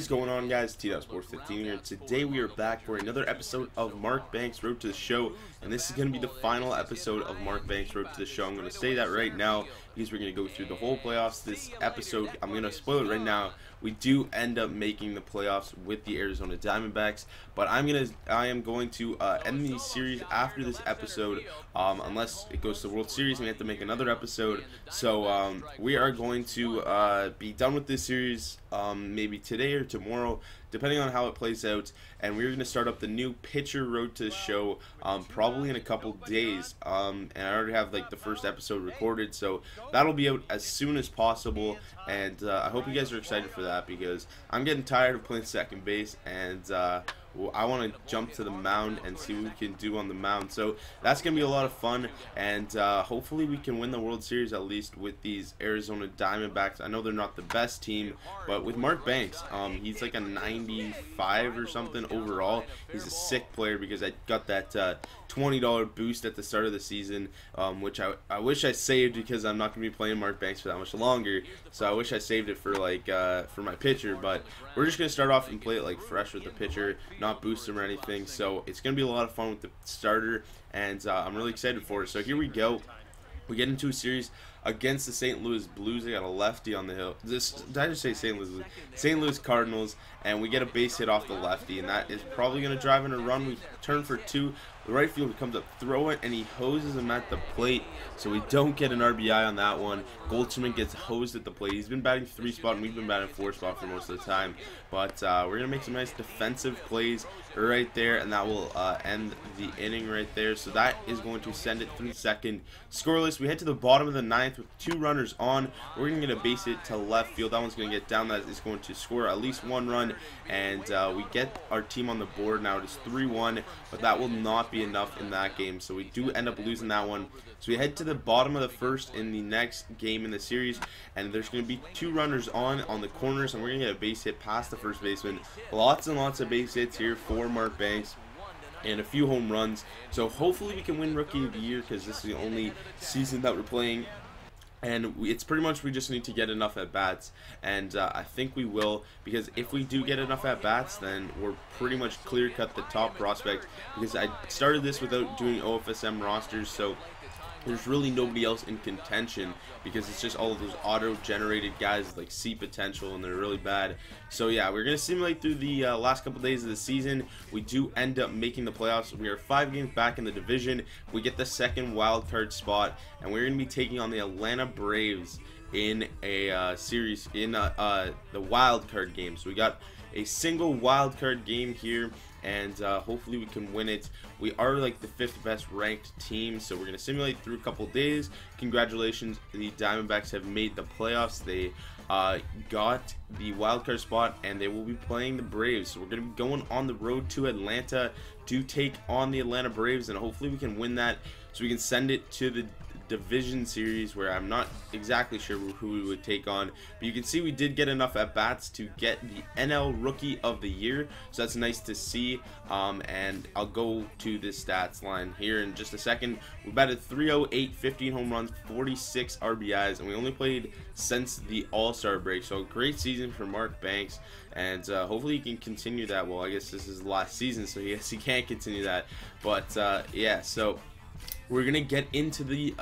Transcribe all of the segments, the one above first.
What is going on, guys? T.Sports15 here. Today we are back for another episode of Mark Banks' Road to the Show, and this is going to be the final episode of Mark Banks' Road to the Show. I'm going to say that right now because we're going to go through the whole playoffs this episode. I'm going to spoil it right now. We do end up making the playoffs with the Arizona Diamondbacks, but I am going to end the series after this episode, unless it goes to the World Series and we have to make another episode. So we are going to be done with this series maybe today or tomorrow, depending on how it plays out, and we're going to start up the new pitcher Road to the Show probably in a couple days, and I already have like the first episode recorded, so that'll be out as soon as possible, and I hope you guys are excited for that because I'm getting tired of playing second base, and I want to jump to the mound and see what we can do on the mound. So that's going to be a lot of fun, and hopefully we can win the World Series at least with these Arizona Diamondbacks. I know they're not the best team, but with Mark Banks, he's like a 95 or something overall. He's a sick player because I got that $20 boost at the start of the season, which I wish I saved because I'm not going to be playing Mark Banks for that much longer. So I wish I saved it for like for my pitcher, but we're just going to start off and play it like fresh with the pitcher, not boost him or anything. So it's going to be a lot of fun with the starter, and I'm really excited for it. So here we go. We get into a series against the St. Louis Blues. They got a lefty on the hill. Did I just say St. Louis? St. Louis Cardinals, and we get a base hit off the lefty, and that is probably going to drive in a run. We turn for two. The right fielder comes up, throw it, and he hoses him at the plate, so we don't get an RBI on that one. Goldschmidt gets hosed at the plate. He's been batting 3 spot, and we've been batting 4 spot for most of the time. But we're going to make some nice defensive plays right there, and that will end the inning right there. So that is going to send it 3-2 scoreless. We head to the bottom of the 9th with 2 runners on. We're going to get a base hit to left field. That one's going to get down. That is going to score at least 1 run, and we get our team on the board now. It is 3-1, but that will not be enough in that game, so we do end up losing that one. So we head to the bottom of the 1st in the next game in the series, and there's going to be 2 runners on the corners, and we're going to get a base hit past the first baseman. Lots and lots of base hits here for Mark Banks, and a few home runs. So hopefully we can win Rookie of the Year because this is the only season that we're playing. And it's pretty much we just need to get enough at-bats, and I think we will, because if we do get enough at-bats, then we're pretty much clear-cut the top prospect, because I started this without doing OFSM rosters, so there's really nobody else in contention because it's just all of those auto-generated guys with like C potential, and they're really bad. So yeah, we're going to simulate through the last couple days of the season. We do end up making the playoffs. We are 5 games back in the division. We get the 2nd wild card spot, and we're going to be taking on the Atlanta Braves in a series in the wild card game. So we got a single wild card game here, and hopefully we can win it. We are like the 5th best ranked team, so we're going to simulate through a couple days. Congratulations, the Diamondbacks have made the playoffs. They got the wild card spot, and they will be playing the Braves. So we're going to be going on the road to Atlanta to take on the Atlanta Braves, and hopefully we can win that so we can send it to the division series, where I'm not exactly sure who we would take on, but you can see we did get enough at bats to get the NL Rookie of the Year, so that's nice to see. And I'll go to the stats line here in just a second. We batted .308, 15 home runs, 46 RBIs, and we only played since the All-Star break, so a great season for Mark Banks, and hopefully he can continue that. Well, I guess this is the last season, so yes, he can't continue that, but yeah, so we're gonna get into the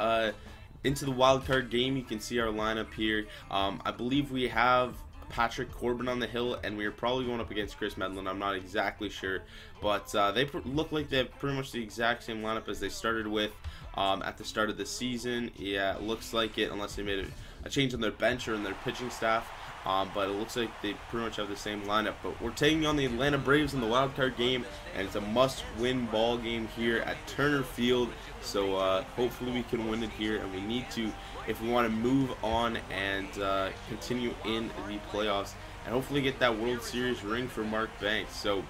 wild card game. You can see our lineup here. I believe we have Patrick Corbin on the hill, and we are probably going up against Chris Medlin. I'm not exactly sure, but they look like they have pretty much the exact same lineup as they started with at the start of the season. Yeah, it looks like it, unless they made a change on their bench or in their pitching staff. But it looks like they pretty much have the same lineup. But we're taking on the Atlanta Braves in the wild card game, and it's a must-win ball game here at Turner Field. So hopefully we can win it here, and we need to if we want to move on and continue in the playoffs, and hopefully get that World Series ring for Mark Banks. So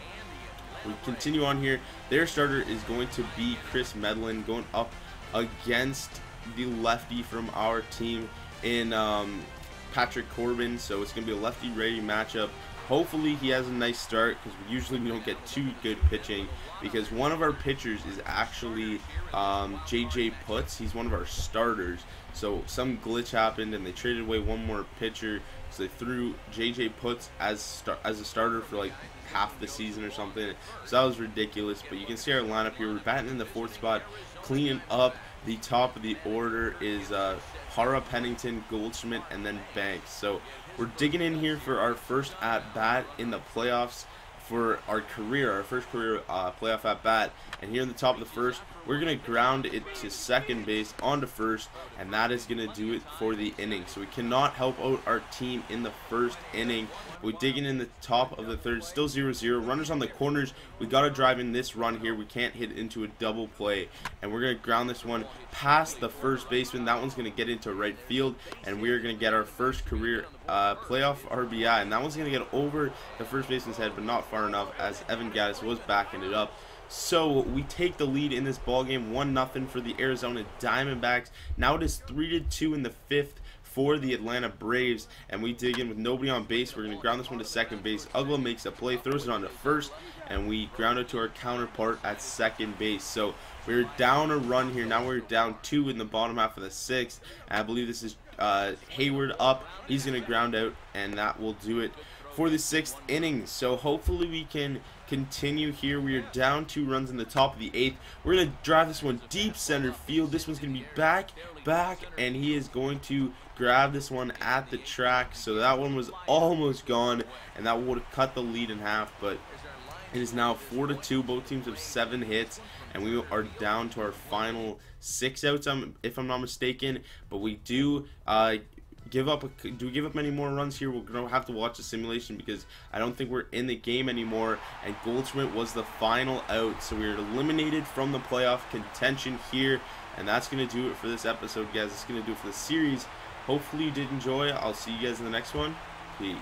we continue on here. Their starter is going to be Chris Medlin, going up against the lefty from our team in Patrick Corbin. So it's going to be a lefty-righty matchup. Hopefully he has a nice start, because usually we don't get too good pitching, because one of our pitchers is actually JJ Putz. He's one of our starters. So some glitch happened and they traded away one more pitcher, so they threw JJ Putz as a starter for like half the season or something. So that was ridiculous. But you can see our lineup here. We're batting in the 4th spot, cleaning up. The top of the order is Hara, Pennington, Goldschmidt, and then Banks. So we're digging in here for our first at bat in the playoffs for our first career playoff at bat. And here in the top of the 1st, we're going to ground it to second base onto first, and that is going to do it for the inning. So we cannot help out our team in the 1st inning. We're digging in the top of the 3rd, still 0-0. Runners on the corners. We got to drive in this run here. We can't hit into a double play, and we're going to ground this one past the first baseman. That one's going to get into right field, and we are going to get our first career playoff RBI, and that one's going to get over the first baseman's head, but not far enough, as Evan Gaddis was backing it up. So we take the lead in this ball game, 1-0 for the Arizona Diamondbacks. Now it is 3-2 in the 5th for the Atlanta Braves, and we dig in with nobody on base. We're going to ground this one to second base. Ugla makes a play, throws it on to first, and we ground it to our counterpart at second base. So we're down a run here. Now we're down 2 in the bottom half of the 6th. And I believe this is Hayward up. He's going to ground out, and that will do it for the 6th inning. So hopefully we can continue here. We are down 2 runs in the top of the 8th. We're going to drive this one deep center field. This one's going to be back, and he is going to grab this one at the track. So that one was almost gone, and that would have cut the lead in half, but it is now 4-2. Both teams have 7 hits, and we are down to our final 6 outs, if I'm not mistaken. But we do give up any more runs here? We're gonna have to watch the simulation, because I don't think we're in the game anymore. And Goldschmidt was the final out, so we're eliminated from the playoff contention here. And that's gonna do it for this episode, guys. It's gonna do it for the series. Hopefully you did enjoy. I'll see you guys in the next one. Peace.